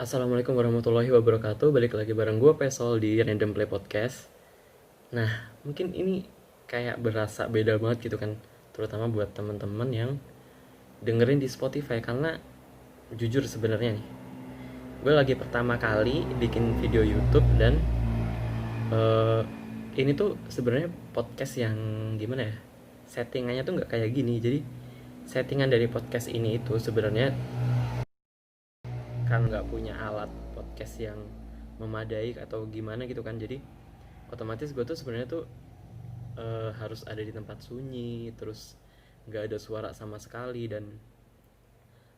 Assalamualaikum warahmatullahi wabarakatuh. Balik lagi bareng gue Pesol di Random Play Podcast. Nah, mungkin ini kayak berasa beda banget gitu kan, terutama buat teman-teman yang dengerin di Spotify karena jujur sebenarnya nih, gue lagi pertama kali bikin video YouTube dan eh, ini tuh sebenarnya podcast yang gimana ya? Settingannya tuh nggak kayak gini. Jadi settingan dari podcast ini itu sebenarnya kan nggak punya alat podcast yang memadai atau gimana gitu kan, jadi otomatis gue tuh sebenarnya tuh harus ada di tempat sunyi, terus nggak ada suara sama sekali, dan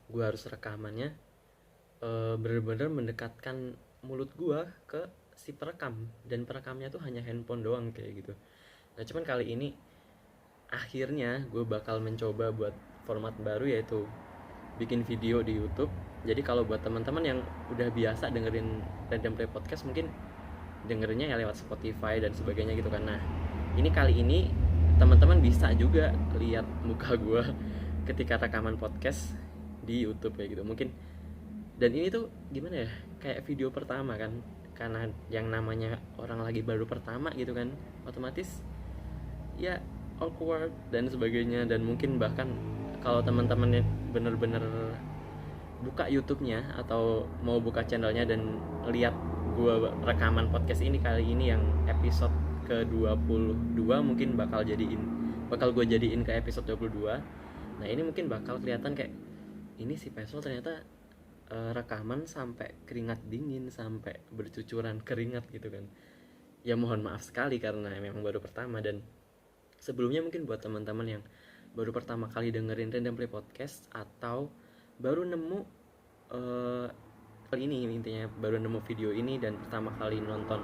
gue harus rekamannya bener-bener mendekatkan mulut gue ke si perekam, dan perekamnya tuh hanya handphone doang kayak gitu. Nah cuman kali ini akhirnya gue bakal mencoba buat format baru, yaitu bikin video di YouTube. Jadi kalau buat teman-teman yang udah biasa dengerin Random Play Podcast mungkin dengerinnya ya lewat Spotify dan sebagainya gitu kan. Nah, ini kali ini teman-teman bisa juga lihat muka gue ketika rekaman podcast di YouTube kayak gitu. Mungkin dan ini tuh gimana ya? Kayak video pertama kan. Karena yang namanya orang lagi baru pertama gitu kan. Otomatis ya awkward dan sebagainya, dan mungkin bahkan kalau teman-temannya bener-bener buka YouTube-nya atau mau buka channelnya dan lihat gue rekaman podcast ini kali ini yang episode ke-22, mungkin bakal gue jadiin ke episode 22. Nah, ini mungkin bakal kelihatan kayak ini si Pesol ternyata rekaman sampai keringat dingin, sampai bercucuran keringat gitu kan. Ya mohon maaf sekali karena memang baru pertama, dan sebelumnya mungkin buat teman-teman yang baru pertama kali dengerin Random Play Podcast atau baru nemu kali ini, intinya baru nemu video ini dan pertama kali nonton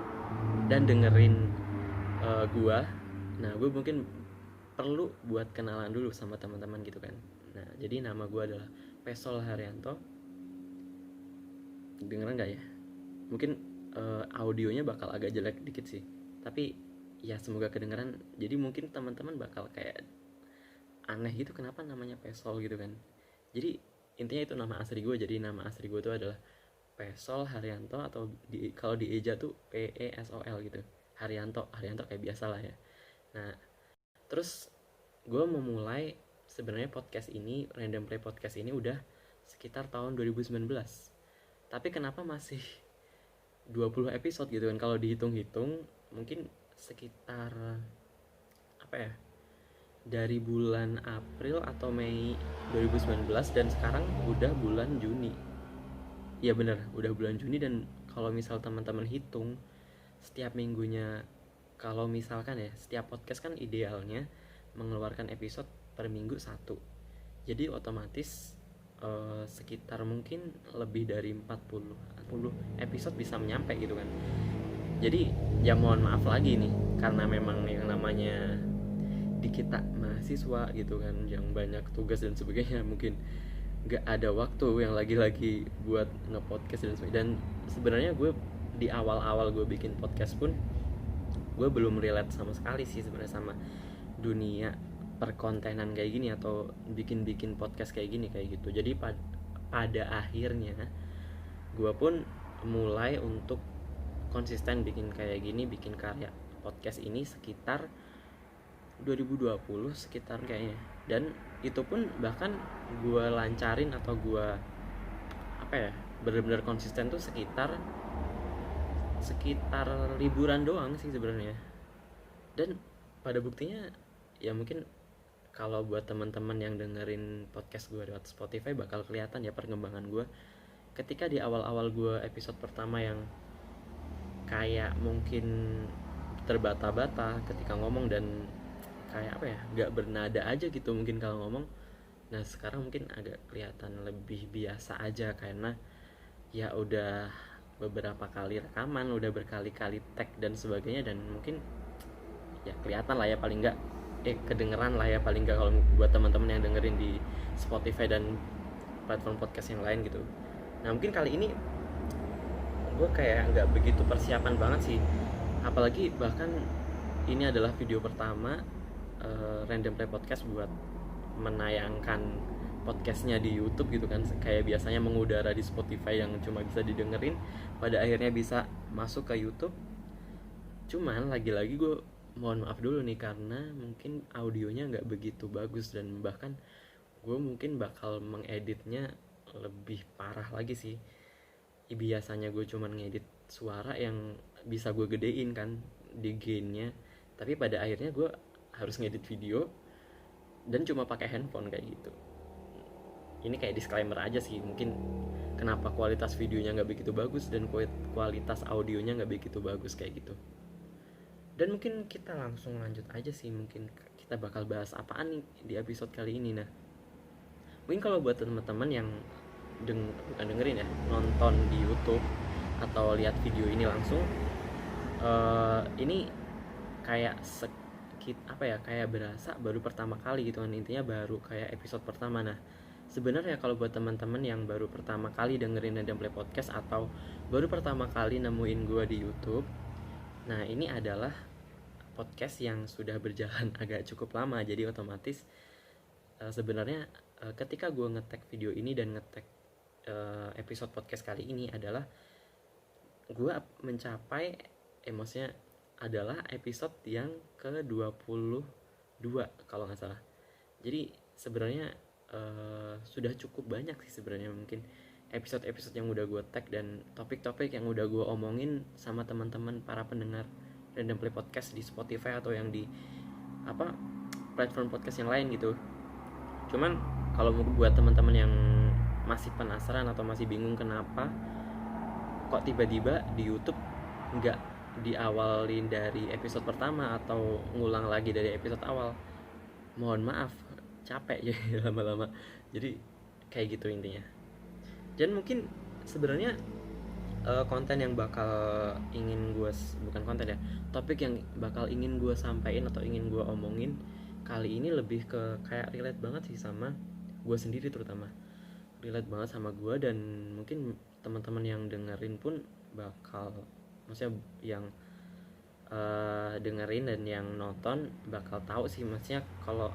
dan dengerin gua. Nah, gue mungkin perlu buat kenalan dulu sama teman-teman gitu kan. Nah, jadi nama gua adalah Pesol Haryanto. Dengeran nggak ya? Mungkin audionya bakal agak jelek dikit sih, tapi ya semoga kedengeran. Jadi mungkin teman-teman bakal kayak aneh gitu, kenapa namanya Pesol gitu kan. Jadi intinya itu nama asli gue. Jadi nama asli gue itu adalah Pesol Haryanto, atau kalau di Eja tuh Pesol gitu. Haryanto kayak biasa lah ya. Nah, terus gue memulai sebenarnya podcast ini, Random Play Podcast ini udah sekitar tahun 2019. Tapi kenapa masih 20 episode gitu kan, kalau dihitung-hitung mungkin sekitar apa ya, dari bulan April atau Mei 2019 dan sekarang udah bulan Juni. Iya bener, udah bulan Juni. Dan kalau misal teman-teman hitung setiap minggunya, kalau misalkan ya setiap podcast kan idealnya mengeluarkan episode per minggu satu. Jadi otomatis sekitar mungkin lebih dari 40 episode bisa menyampe gitu kan. Jadi ya mohon maaf lagi nih, karena memang yang namanya di kita mahasiswa gitu kan, yang banyak tugas dan sebagainya, mungkin nggak ada waktu yang lagi-lagi buat ngepodcast dan sebagainya. Dan sebenarnya gue di awal-awal gue bikin podcast pun gue belum relate sama sekali sih sebenarnya sama dunia perkontenan kayak gini atau bikin-bikin podcast kayak gini kayak gitu. Jadi pada akhirnya gue pun mulai untuk konsisten bikin kayak gini, bikin karya podcast ini sekitar 2020 sekitar kayaknya. Dan itu pun bahkan gue lancarin atau gue apa ya, benar-benar konsisten tuh sekitar liburan doang sih sebenarnya. Dan pada buktinya ya mungkin kalau buat teman-teman yang dengerin podcast gue lewat Spotify bakal kelihatan ya perkembangan gue ketika di awal-awal gue episode pertama yang kayak mungkin terbata-bata ketika ngomong, dan kayak apa ya, gak bernada aja gitu mungkin kalau ngomong. Nah sekarang mungkin agak kelihatan lebih biasa aja karena ya udah beberapa kali rekaman, udah berkali-kali tag dan sebagainya, dan mungkin ya kelihatan lah ya paling nggak kedengeran lah ya paling nggak kalau buat teman-teman yang dengerin di Spotify dan platform podcast yang lain gitu. Nah mungkin kali ini gue kayak nggak begitu persiapan banget sih, apalagi bahkan ini adalah video pertama Random Play Podcast buat menayangkan podcastnya di YouTube gitu kan, kayak biasanya mengudara di Spotify yang cuma bisa didengerin, pada akhirnya bisa masuk ke YouTube. Cuman lagi-lagi gue mohon maaf dulu nih, karena mungkin audionya nggak begitu bagus, dan bahkan gue mungkin bakal mengeditnya lebih parah lagi sih. Biasanya gue cuman ngedit suara yang bisa gue gedein kan di gainnya, tapi pada akhirnya gue harus ngedit video dan cuma pakai handphone kayak gitu. Ini kayak disclaimer aja sih, mungkin kenapa kualitas videonya nggak begitu bagus dan kualitas audionya nggak begitu bagus kayak gitu. Dan mungkin kita langsung lanjut aja sih, mungkin kita bakal bahas apaan nih di episode kali ini. Nah, mungkin kalau buat teman-teman yang bukan dengerin ya, nonton di YouTube atau lihat video ini langsung, ini kayak kayak berasa baru pertama kali gitu kan, intinya baru kayak episode pertama. Nah, sebenarnya kalau buat teman-teman yang baru pertama kali dengerin Random Play Podcast atau baru pertama kali nemuin gue di YouTube, nah ini adalah podcast yang sudah berjalan agak cukup lama, jadi otomatis sebenarnya ketika gue nge-tag video ini dan nge-tag episode podcast kali ini adalah gue mencapai maksudnya adalah episode yang ke-22 kalau nggak salah. Jadi sebenarnya sudah cukup banyak sih sebenarnya mungkin episode-episode yang udah gue tag dan topik-topik yang udah gue omongin sama teman-teman para pendengar Random Play Podcast di Spotify atau yang di platform podcast yang lain gitu. Cuman kalau buat teman-teman yang masih penasaran atau masih bingung kenapa kok tiba-tiba di YouTube nggak diawalin dari episode pertama atau ngulang lagi dari episode awal, mohon maaf, capek ya lama-lama. Jadi kayak gitu intinya. Dan mungkin sebenarnya konten yang bakal ingin gue, bukan konten ya, topik yang bakal ingin gue sampaikan atau ingin gue omongin kali ini lebih ke kayak relate banget sih sama gue sendiri, terutama relate banget sama gue, dan mungkin teman-teman yang dengerin pun bakal, maksudnya yang dengerin dan yang nonton bakal tahu sih, maksudnya kalau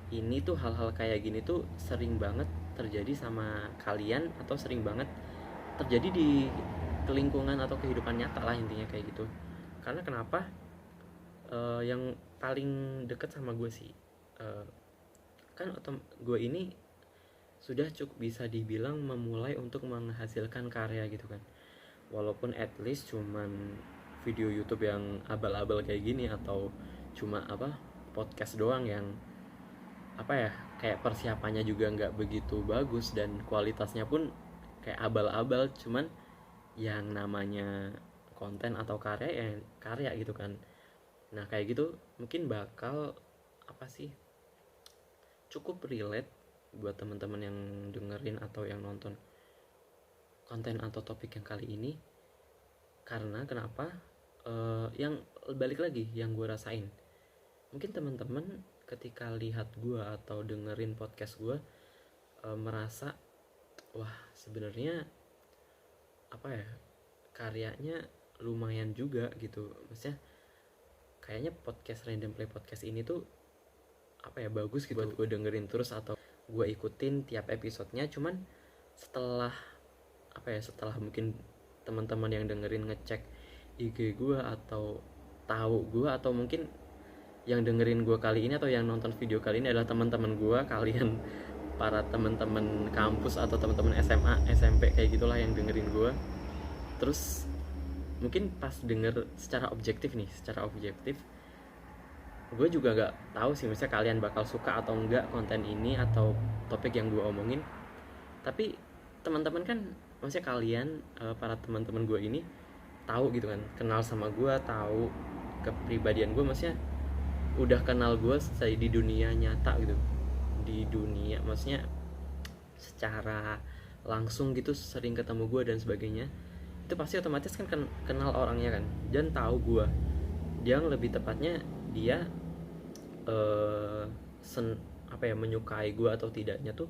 ini tuh hal-hal kayak gini tuh sering banget terjadi sama kalian atau sering banget terjadi di lingkungan atau kehidupan nyata lah, intinya kayak gitu. Karena kenapa yang paling deket sama gue sih kan gue ini sudah cukup bisa dibilang memulai untuk menghasilkan karya gitu kan, walaupun at least cuman video YouTube yang abal-abal kayak gini, atau cuma podcast doang yang kayak persiapannya juga nggak begitu bagus dan kualitasnya pun kayak abal-abal, cuman yang namanya konten atau karya gitu kan. Nah kayak gitu mungkin bakal cukup relate buat teman-teman yang dengerin atau yang nonton konten atau topik yang kali ini. Karena kenapa yang balik lagi yang gue rasain, mungkin teman-teman ketika lihat gue atau dengerin podcast gue merasa wah sebenarnya karyanya lumayan juga gitu, maksudnya kayaknya podcast Random Play Podcast ini tuh bagus gitu buat gue dengerin terus atau gue ikutin tiap episodenya. Cuman setelah setelah mungkin teman-teman yang dengerin ngecek IG gue atau tahu gue, atau mungkin yang dengerin gue kali ini atau yang nonton video kali ini adalah teman-teman gue, kalian para teman-teman kampus atau teman-teman SMA, SMP kayak gitulah yang dengerin gue. Terus mungkin pas denger secara objektif gue juga gak tahu sih misalnya kalian bakal suka atau enggak konten ini atau topik yang gue omongin. Tapi teman-teman kan, maksudnya kalian para teman-teman gue ini tahu gitu kan, kenal sama gue, tahu kepribadian gue, maksudnya udah kenal gue di dunia nyata gitu, di dunia maksudnya secara langsung gitu, sering ketemu gue dan sebagainya. Itu pasti otomatis kan kenal orangnya kan, dan tahu gue, dia lebih tepatnya dia menyukai gue atau tidaknya tuh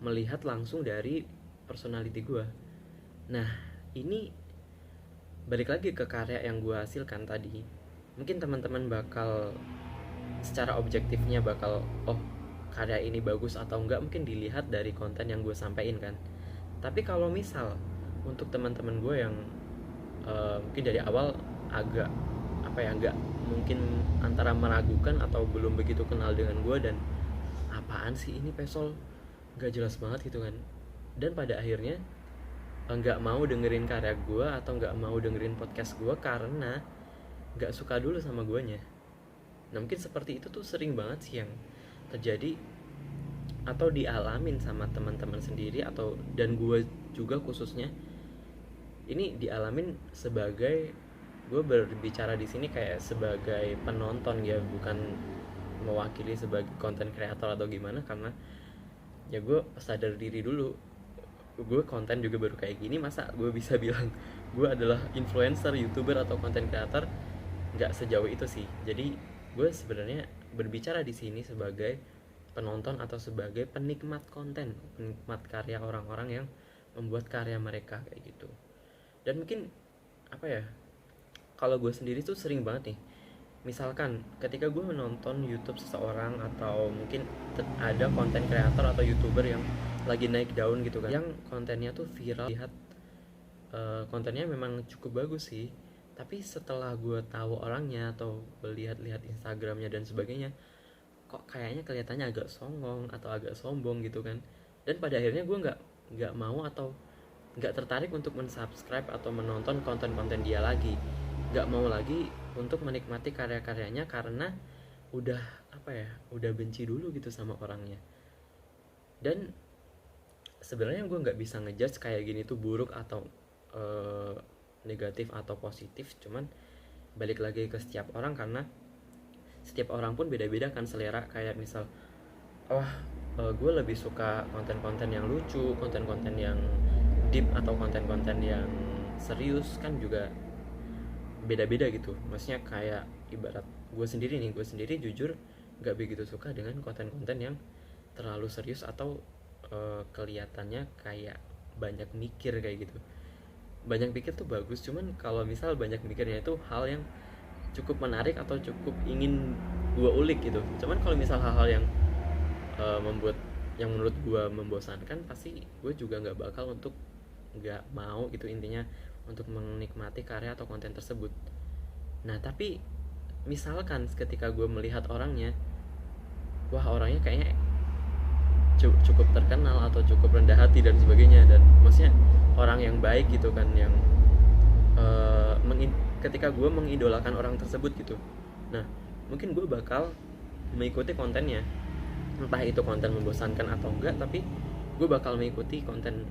melihat langsung dari personality gue. Nah ini balik lagi ke karya yang gue hasilkan tadi, mungkin teman-teman bakal secara objektifnya bakal karya ini bagus atau enggak mungkin dilihat dari konten yang gue sampaikan kan. Tapi kalau misal untuk teman-teman gue yang mungkin dari awal agak apa ya, agak mungkin antara meragukan atau belum begitu kenal dengan gue, dan apaan sih ini Pesol, gak jelas banget gitu kan, dan pada akhirnya nggak mau dengerin karya gue atau nggak mau dengerin podcast gue karena nggak suka dulu sama guanya. Nah mungkin seperti itu tuh sering banget sih yang terjadi atau dialamin sama teman-teman sendiri, atau dan gue juga khususnya ini dialamin sebagai, gue berbicara di sini kayak sebagai penonton ya, bukan mewakili sebagai konten kreator atau gimana, karena ya gue sadar diri dulu, gue konten juga baru kayak gini, masa gue bisa bilang gue adalah influencer, youtuber atau konten kreator, nggak sejauh itu sih. Jadi gue sebenarnya berbicara di sini sebagai penonton atau sebagai penikmat konten, penikmat karya orang-orang yang membuat karya mereka kayak gitu. Dan mungkin apa ya, kalau gue sendiri tuh sering banget nih, misalkan ketika gue menonton YouTube seseorang atau mungkin ada konten kreator atau youtuber yang lagi naik daun gitu kan, yang kontennya tuh viral, lihat kontennya memang cukup bagus sih, tapi setelah gue tahu orangnya atau lihat-lihat Instagramnya dan sebagainya, kok kayaknya kelihatannya agak songong atau agak sombong gitu kan, dan pada akhirnya gue nggak mau atau nggak tertarik untuk mensubscribe atau menonton konten-konten dia lagi, nggak mau lagi untuk menikmati karya-karyanya karena udah apa ya, udah benci dulu gitu sama orangnya. Dan sebenarnya gue nggak bisa ngejudge kayak gini tuh buruk atau negatif atau positif, cuman balik lagi ke setiap orang, karena setiap orang pun beda-beda kan selera. Kayak misal, wah gue lebih suka konten-konten yang lucu, konten-konten yang deep atau konten-konten yang serius kan juga beda-beda gitu. Maksudnya kayak ibarat gue sendiri nih, gue sendiri jujur nggak begitu suka dengan konten-konten yang terlalu serius atau kelihatannya kayak banyak mikir kayak gitu. Banyak pikir tuh bagus, cuman kalau misal banyak mikirnya itu hal yang cukup menarik atau cukup ingin gue ulik gitu. Cuman kalau misal hal-hal yang membuat, yang menurut gue membosankan, pasti gue juga nggak bakal untuk, nggak mau gitu intinya, untuk menikmati karya atau konten tersebut. Nah tapi misalkan ketika gue melihat orangnya, wah orangnya kayaknya cukup terkenal atau cukup rendah hati dan sebagainya, dan maksudnya orang yang baik gitu kan, yang ketika gue mengidolakan orang tersebut gitu, nah mungkin gue bakal mengikuti kontennya, entah itu konten membosankan atau enggak, tapi gue bakal mengikuti konten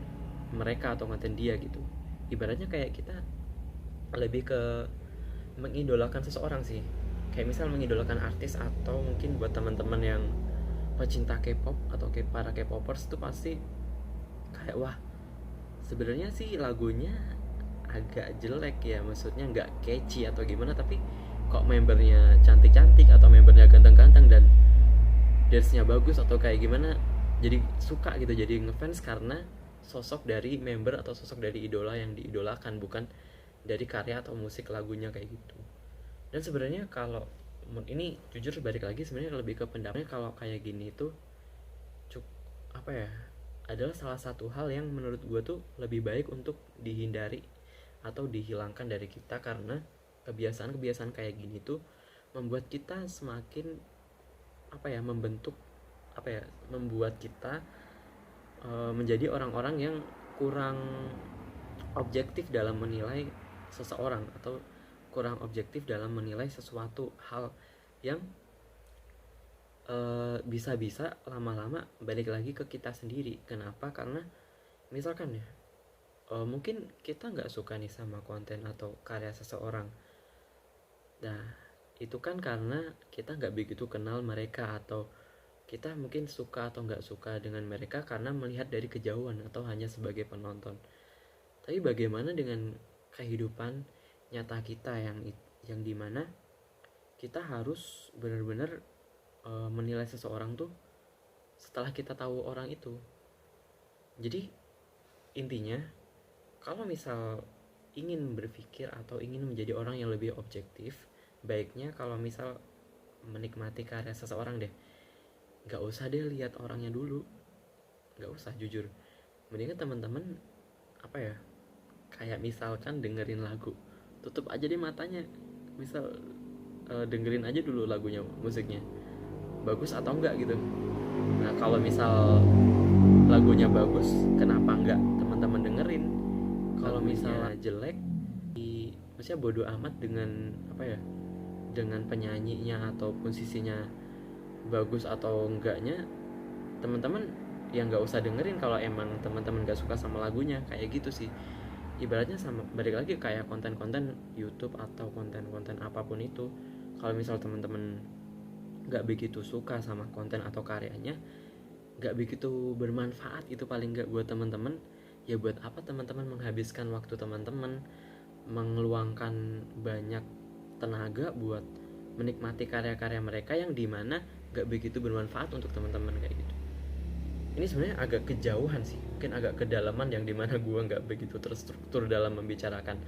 mereka atau konten dia gitu. Ibaratnya kayak kita lebih ke mengidolakan seseorang sih, kayak misal mengidolakan artis, atau mungkin buat teman-teman yang pecinta K-pop atau para K-popers itu pasti kayak, wah sebenarnya sih lagunya agak jelek ya, maksudnya nggak catchy atau gimana, tapi kok membernya cantik-cantik atau membernya ganteng-ganteng dan dance-nya bagus atau kayak gimana, jadi suka gitu, jadi ngefans karena sosok dari member atau sosok dari idola yang diidolakan, bukan dari karya atau musik lagunya kayak gitu. Dan sebenarnya kalau ini jujur balik lagi, sebenarnya lebih ke pendapatnya, kalau kayak gini tuh apa ya, adalah salah satu hal yang menurut gue tuh lebih baik untuk dihindari atau dihilangkan dari kita, karena kebiasaan-kebiasaan kayak gini tuh membuat kita semakin apa ya, membentuk apa ya, membuat kita menjadi orang-orang yang kurang objektif dalam menilai seseorang, atau kurang objektif dalam menilai sesuatu hal yang bisa-bisa lama-lama balik lagi ke kita sendiri. Kenapa? Karena misalkan ya, mungkin kita nggak suka nih sama konten atau karya seseorang. Nah itu kan karena kita nggak begitu kenal mereka, atau kita mungkin suka atau nggak suka dengan mereka karena melihat dari kejauhan atau hanya sebagai penonton. Tapi bagaimana dengan kehidupan nyata kita yang dimana kita harus benar-benar menilai seseorang tuh setelah kita tahu orang itu. Jadi intinya, kalau misal ingin berpikir atau ingin menjadi orang yang lebih objektif, baiknya kalau misal menikmati karya seseorang deh, nggak usah deh lihat orangnya dulu, nggak usah, jujur. Mendingan teman-teman apa ya, kayak misalkan dengerin lagu, tutup aja deh matanya, misal dengerin aja dulu lagunya, musiknya bagus atau enggak gitu. Nah kalau misal lagunya bagus, kenapa enggak teman-teman dengerin? Kalau misalnya jelek, maksudnya bodoh amat dengan apa ya, dengan penyanyinya ataupun sisinya bagus atau enggaknya, teman-teman ya nggak usah dengerin kalau emang teman-teman nggak suka sama lagunya, kayak gitu sih. Ibaratnya sama, balik lagi kayak konten-konten YouTube atau konten-konten apapun itu. Kalau misal teman-teman nggak begitu suka sama konten atau karyanya, nggak begitu bermanfaat itu paling nggak buat teman-teman, ya buat apa teman-teman menghabiskan waktu teman-teman, mengeluangkan banyak tenaga buat menikmati karya-karya mereka yang dimana nggak begitu bermanfaat untuk teman-teman, kayak gitu. Ini sebenarnya agak kejauhan sih, mungkin agak kedalaman yang dimana gue nggak begitu terstruktur dalam membicarakan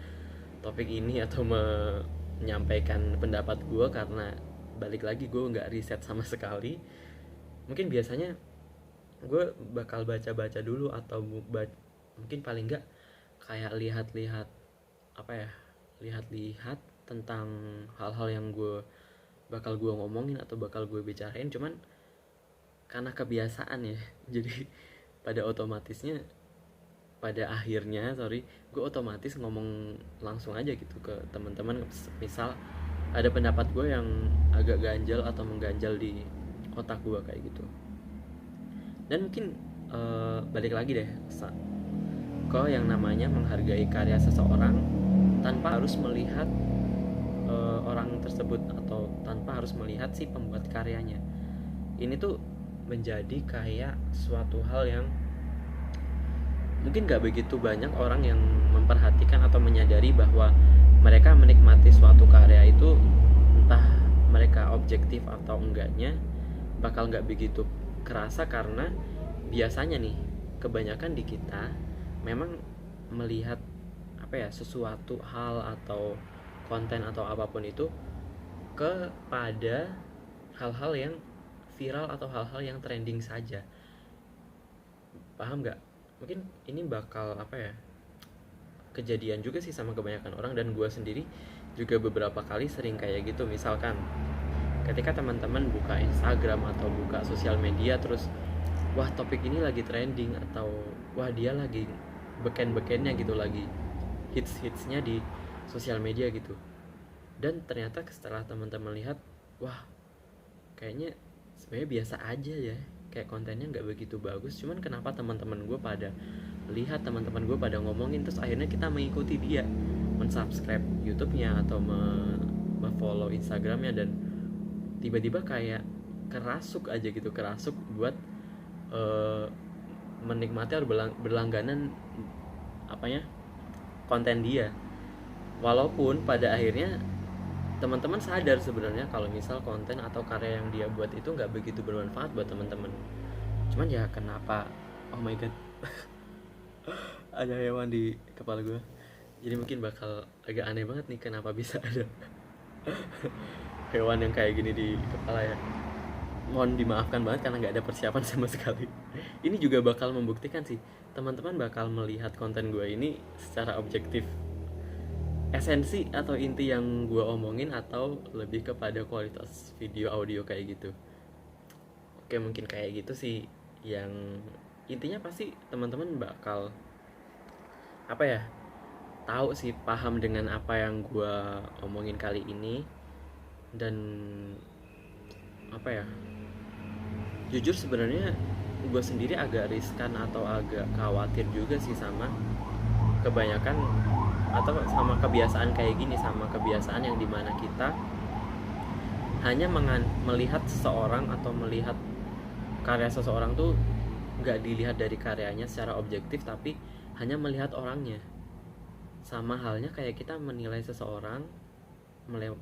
topik ini atau menyampaikan pendapat gue, karena balik lagi gue nggak riset sama sekali. Mungkin biasanya gue bakal baca-baca dulu atau mungkin paling nggak kayak lihat-lihat apa ya, lihat-lihat tentang hal-hal yang bakal gue ngomongin atau bakal gue bicarain. Cuman karena kebiasaan ya, jadi pada otomatisnya, pada akhirnya gue otomatis ngomong langsung aja gitu ke teman-teman. Misal ada pendapat gue yang agak ganjal atau mengganjal di otak gue kayak gitu. Dan mungkin balik lagi deh ke yang namanya menghargai karya seseorang tanpa harus melihat orang tersebut atau tanpa harus melihat si pembuat karyanya. Ini tuh menjadi kayak suatu hal yang mungkin gak begitu banyak orang yang memperhatikan atau menyadari bahwa mereka menikmati suatu karya itu, entah mereka objektif atau enggaknya, bakal gak begitu kerasa. Karena biasanya nih, kebanyakan di kita memang melihat apa ya, sesuatu hal atau konten atau apapun itu kepada hal-hal yang viral atau hal-hal yang trending saja. Paham gak? Mungkin ini bakal apa ya, kejadian juga sih sama kebanyakan orang, dan gue sendiri juga beberapa kali sering kayak gitu. Misalkan ketika teman-teman buka Instagram atau buka sosial media, terus wah topik ini lagi trending, atau wah dia lagi beken-bekennya gitu, lagi hits-hitsnya di sosial media gitu. Dan ternyata setelah teman-teman lihat, wah kayaknya sebenarnya biasa aja ya, kayak kontennya nggak begitu bagus. Cuman kenapa teman-teman gue pada lihat, teman-teman gue pada ngomongin, terus akhirnya kita mengikuti dia, mensubscribe YouTube-nya atau follow Instagram-nya, dan tiba-tiba kayak kerasuk aja gitu, kerasuk buat menikmati atau berlangganan apanya, konten dia. Walaupun pada akhirnya teman-teman sadar sebenarnya kalau misal konten atau karya yang dia buat itu nggak begitu bermanfaat buat teman-teman. Cuman ya kenapa, oh my god, ada hewan di kepala gue. Jadi mungkin bakal agak aneh banget nih kenapa bisa ada hewan yang kayak gini di kepala ya. Mohon dimaafkan banget karena nggak ada persiapan sama sekali. Ini juga bakal membuktikan sih, teman-teman bakal melihat konten gue ini secara objektif, esensi atau inti yang gue omongin, atau lebih kepada kualitas video audio kayak gitu. Oke, mungkin kayak gitu sih, yang intinya pasti teman-teman bakal apa ya, tahu sih, paham dengan apa yang gue omongin kali ini. Dan apa ya, jujur sebenarnya gue sendiri agak riskan atau agak khawatir juga sih sama kebanyakan atau sama kebiasaan kayak gini, sama kebiasaan yang dimana kita hanya melihat seseorang atau melihat karya seseorang tuh nggak dilihat dari karyanya secara objektif, tapi hanya melihat orangnya. Sama halnya kayak kita menilai seseorang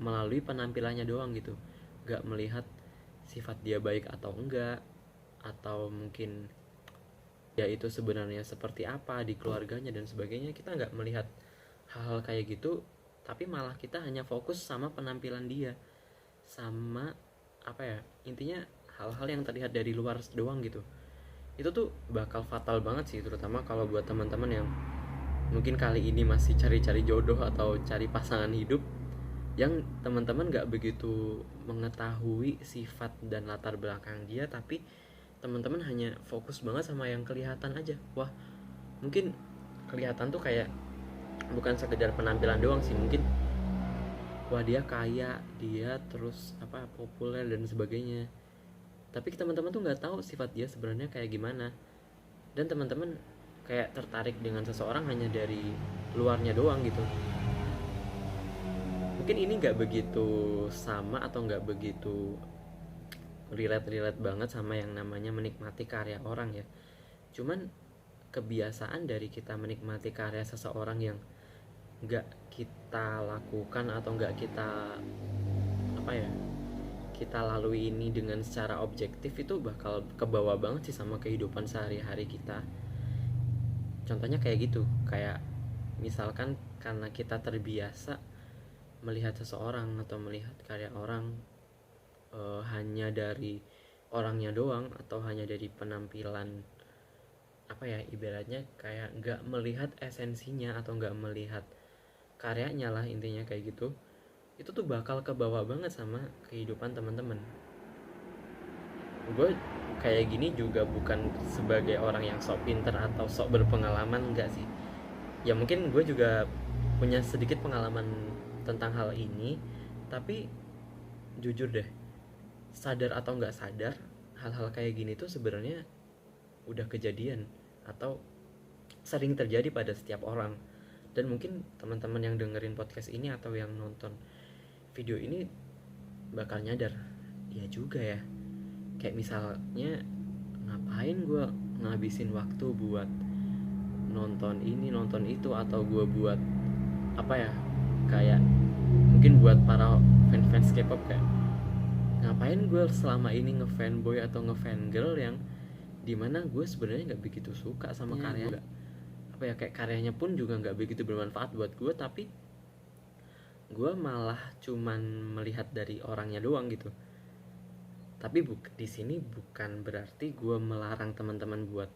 melalui penampilannya doang gitu, nggak melihat sifat dia baik atau enggak, atau mungkin ya itu sebenarnya seperti apa di keluarganya dan sebagainya. Kita nggak melihat hal-hal kayak gitu, tapi malah kita hanya fokus sama penampilan dia, sama apa ya, intinya hal-hal yang terlihat dari luar doang gitu. Itu tuh bakal fatal banget sih, terutama kalau buat teman-teman yang mungkin kali ini masih cari-cari jodoh atau cari pasangan hidup, yang teman-teman gak begitu mengetahui sifat dan latar belakang dia, tapi teman-teman hanya fokus banget sama yang kelihatan aja. Wah, mungkin kelihatan tuh kayak bukan sekedar penampilan doang sih, mungkin wah dia kaya, dia terus apa populer dan sebagainya, tapi teman-teman tuh nggak tahu sifat dia sebenarnya kayak gimana. Dan teman-teman kayak tertarik dengan seseorang hanya dari luarnya doang gitu. Mungkin ini nggak begitu sama atau nggak begitu relate banget sama yang namanya menikmati karya orang ya. Cuman kebiasaan dari kita menikmati karya seseorang yang nggak kita lakukan atau nggak kita apa ya, kita lalui ini dengan secara objektif, itu bakal kebawa banget sih sama kehidupan sehari-hari kita. Contohnya kayak gitu, kayak misalkan karena kita terbiasa melihat seseorang atau melihat karya orang hanya dari orangnya doang, atau hanya dari penampilan, apa ya, ibaratnya kayak nggak melihat esensinya atau nggak melihat karyanya lah, intinya kayak gitu. Itu tuh bakal kebawa banget sama kehidupan teman-teman. Gue kayak gini juga bukan sebagai orang yang sok pinter atau sok berpengalaman, enggak sih. Ya mungkin gue juga punya sedikit pengalaman tentang hal ini, tapi jujur deh, sadar atau nggak sadar, hal-hal kayak gini tuh sebenarnya udah kejadian atau sering terjadi pada setiap orang. Dan mungkin teman-teman yang dengerin podcast ini atau yang nonton video ini bakal nyadar, ya juga ya. Kayak misalnya, ngapain gue ngabisin waktu buat nonton ini nonton itu, atau gue buat apa ya, kayak mungkin buat para fans K-pop, kayak ngapain gue selama ini ngefanboy atau ngefangirl yang dimana gue sebenarnya nggak begitu suka sama karya, apa ya, kayak karyanya pun juga nggak begitu bermanfaat buat gue, tapi gue malah cuman melihat dari orangnya doang gitu. Tapi di sini bukan berarti gue melarang teman-teman buat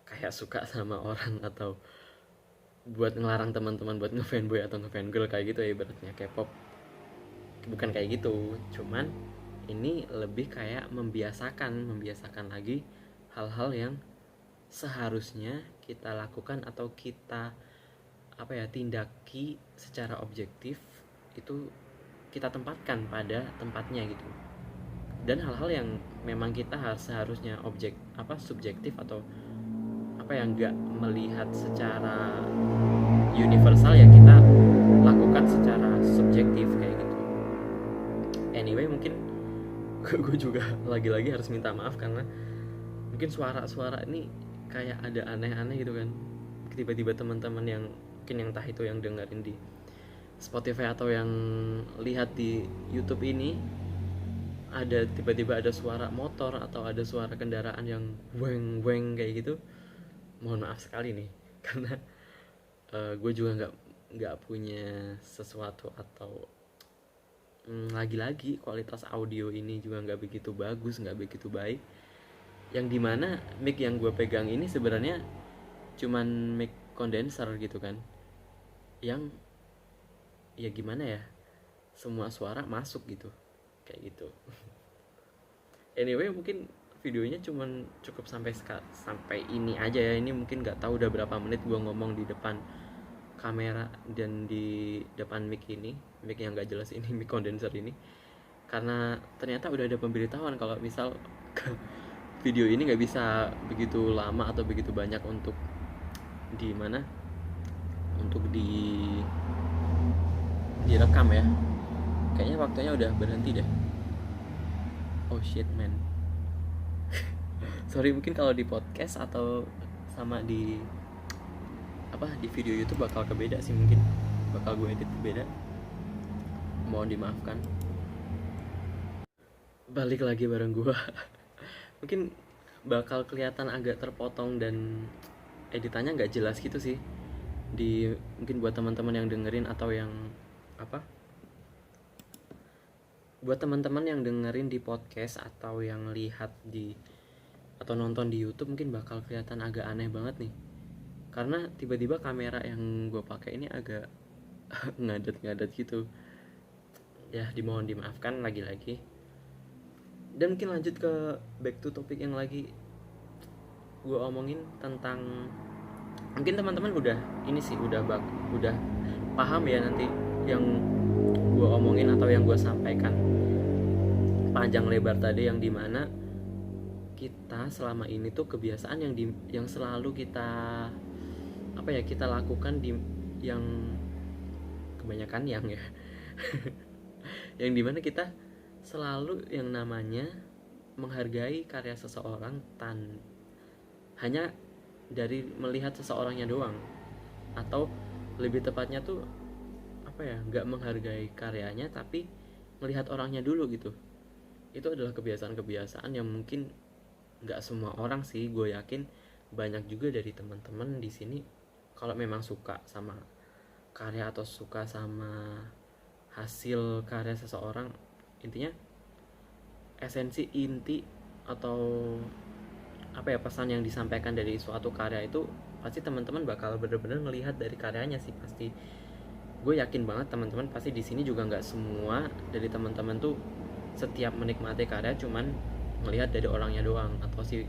kayak suka sama orang, atau buat ngelarang teman-teman buat ngefanboy atau ngefangirl kayak gitu ya, ibaratnya K-pop. Bukan kayak gitu, cuman ini lebih kayak membiasakan lagi hal-hal yang seharusnya kita lakukan atau kita apa ya, tindaki secara objektif, itu kita tempatkan pada tempatnya gitu. Dan hal-hal yang memang kita seharusnya subjektif atau apa yang nggak melihat secara universal, ya kita lakukan secara subjektif kayak gitu. Anyway, mungkin gue juga lagi-lagi harus minta maaf karena mungkin suara-suara ini kayak ada aneh-aneh gitu kan. Tiba-tiba teman-teman yang mungkin yang entah itu yang dengerin di Spotify atau yang lihat di YouTube ini, ada tiba-tiba ada suara motor atau ada suara kendaraan yang weng kayak gitu. Mohon maaf sekali nih, karena gue juga nggak punya sesuatu, atau lagi-lagi kualitas audio ini juga nggak begitu bagus, nggak begitu baik. Yang dimana mic yang gue pegang ini sebenarnya cuman mic condenser gitu kan, yang ya gimana ya, semua suara masuk gitu, kayak gitu. Anyway, mungkin videonya cuman cukup sampai ini aja ya. Ini mungkin nggak tahu udah berapa menit gue ngomong di depan kamera dan di depan mic ini, mic yang nggak jelas ini, mic condenser ini, karena ternyata udah ada pemberitahuan kalau misal video ini nggak bisa begitu lama atau begitu banyak untuk di mana, untuk direkam ya. Kayaknya waktunya udah berhenti deh. Oh shit man. Sorry, mungkin kalau di podcast atau sama di di video YouTube bakal kebeda sih, mungkin bakal gue edit beda. Mohon dimaafkan. Balik lagi bareng gue. Mungkin bakal kelihatan agak terpotong dan editannya nggak jelas gitu sih. Mungkin buat teman-teman yang dengerin atau yang buat teman-teman yang dengerin di podcast atau yang lihat di atau nonton di YouTube mungkin bakal kelihatan agak aneh banget nih, karena tiba-tiba kamera yang gue pakai ini agak ngadet-ngadet gitu. Ya dimohon dimaafkan lagi-lagi. Dan mungkin lanjut ke back to topik yang lagi gue omongin tentang, mungkin teman-teman udah ini sih udah paham ya nanti yang gue omongin atau yang gue sampaikan panjang lebar tadi, yang dimana kita selama ini tuh kebiasaan yang selalu kita kita lakukan yang kebanyakan yang ya yang dimana kita selalu yang namanya menghargai karya seseorang hanya dari melihat seseorangnya doang, atau lebih tepatnya tuh nggak menghargai karyanya tapi melihat orangnya dulu gitu. Itu adalah kebiasaan-kebiasaan yang mungkin nggak semua orang sih, gue yakin banyak juga dari teman-teman di sini kalau memang suka sama karya atau suka sama hasil karya seseorang, intinya esensi inti atau pesan yang disampaikan dari suatu karya itu pasti teman-teman bakal benar-benar melihat dari karyanya sih pasti. Gue yakin banget teman-teman pasti di sini juga nggak semua dari teman-teman tuh setiap menikmati karya cuman melihat dari orangnya doang atau si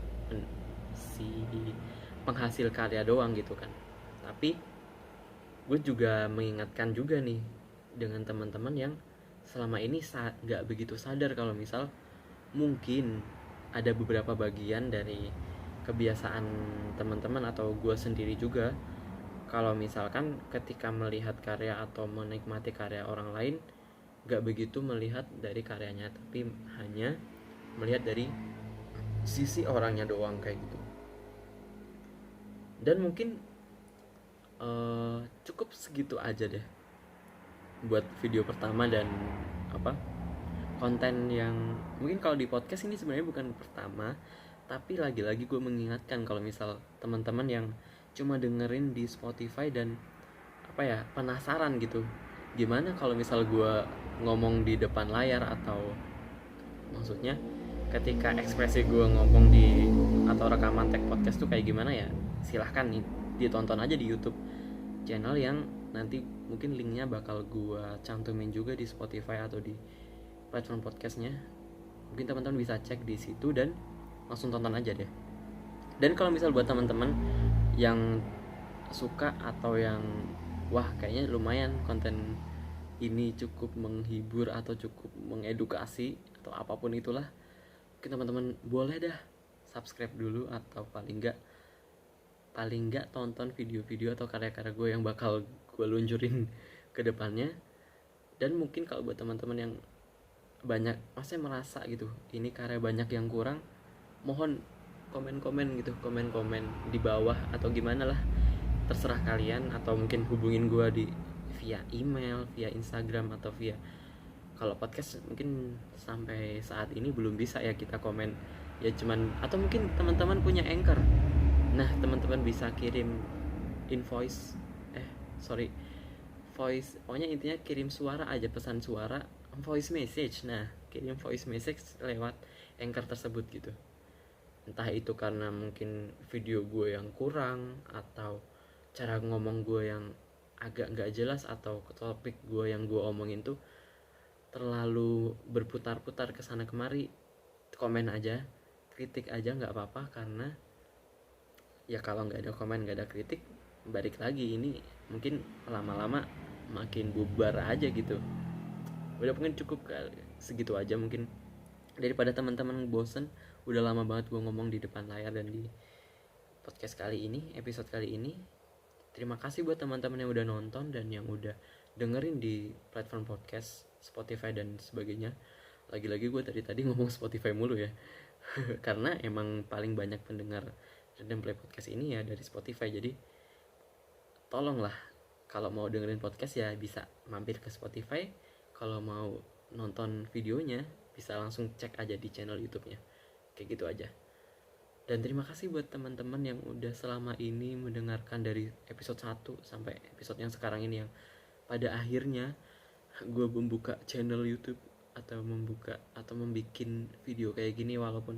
penghasil karya doang gitu kan. Tapi gue juga mengingatkan juga nih dengan teman-teman yang selama ini nggak begitu sadar kalau misal mungkin ada beberapa bagian dari kebiasaan teman-teman atau gue sendiri juga, kalau misalkan ketika melihat karya atau menikmati karya orang lain gak begitu melihat dari karyanya tapi hanya melihat dari sisi orangnya doang kayak gitu. Dan mungkin cukup segitu aja deh buat video pertama dan konten yang mungkin kalau di podcast ini sebenarnya bukan pertama, tapi lagi-lagi gue mengingatkan kalau misal teman-teman yang cuma dengerin di Spotify dan penasaran gitu, gimana kalau misal gue ngomong di depan layar, atau maksudnya ketika ekspresi gue ngomong di atau rekaman tag podcast tuh kayak gimana ya, silahkan nih ditonton aja di YouTube channel yang nanti mungkin linknya bakal gue cantumin juga di Spotify atau di platform podcastnya. Mungkin teman-teman bisa cek di situ dan langsung tonton aja deh. Dan kalau misal buat teman-teman yang suka atau yang wah kayaknya lumayan konten ini cukup menghibur atau cukup mengedukasi atau apapun itulah, mungkin teman-teman boleh dah subscribe dulu atau paling enggak tonton video-video atau karya-karya gue yang bakal gue luncurin ke depannya. Dan mungkin kalau buat teman-teman yang banyak masih merasa gitu ini karya banyak yang kurang, mohon komen-komen di bawah atau gimana lah, terserah kalian, atau mungkin hubungin gue via email, via Instagram, atau via, kalau podcast mungkin sampai saat ini belum bisa ya kita komen ya cuman, atau mungkin teman-teman punya Anchor, nah teman-teman bisa kirim voice pokoknya intinya kirim suara aja, pesan suara, voice message. Nah kirim voice message lewat Anchor tersebut gitu. Entah itu karena mungkin video gue yang kurang, atau cara ngomong gue yang agak gak jelas, atau topik gue yang gue omongin tuh terlalu berputar-putar kesana kemari, komen aja, kritik aja gak apa-apa. Karena ya kalau gak ada komen, gak ada kritik, balik lagi ini mungkin lama-lama makin bubar aja gitu. Udah mungkin cukup segitu aja mungkin, daripada teman-teman bosen. Udah lama banget gue ngomong di depan layar dan di podcast kali ini, episode kali ini. Terima kasih buat teman-teman yang udah nonton dan yang udah dengerin di platform podcast, Spotify dan sebagainya. Lagi-lagi gue tadi ngomong Spotify mulu ya karena emang paling banyak pendengar Random Play Podcast ini ya dari Spotify. Jadi tolonglah kalau mau dengerin podcast ya bisa mampir ke Spotify. Kalau mau nonton videonya bisa langsung cek aja di channel YouTube-nya. Kayak gitu aja. Dan terima kasih buat teman-teman yang udah selama ini mendengarkan dari episode 1 sampai episode yang sekarang ini, yang pada akhirnya gue membuka channel YouTube atau membuka atau membikin video kayak gini, walaupun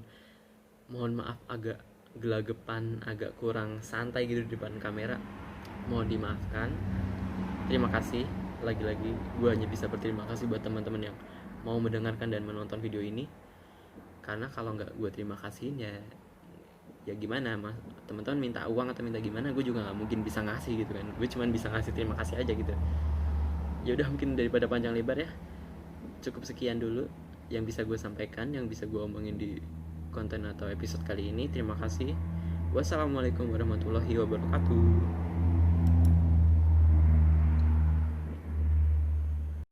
mohon maaf agak gelagapan, agak kurang santai gitu di depan kamera, mohon dimaafkan. Terima kasih. Lagi-lagi gue hanya bisa berterima kasih buat teman-teman yang mau mendengarkan dan menonton video ini, karena kalau nggak gue terima kasihin ya gimana mas, teman-teman minta uang atau minta gimana, gue juga nggak mungkin bisa ngasih gitu kan. Gue cuman bisa ngasih terima kasih aja gitu. Ya udah, mungkin daripada panjang lebar ya, cukup sekian dulu yang bisa gue sampaikan, yang bisa gue omongin di konten atau episode kali ini. Terima kasih. Wassalamualaikum warahmatullahi wabarakatuh.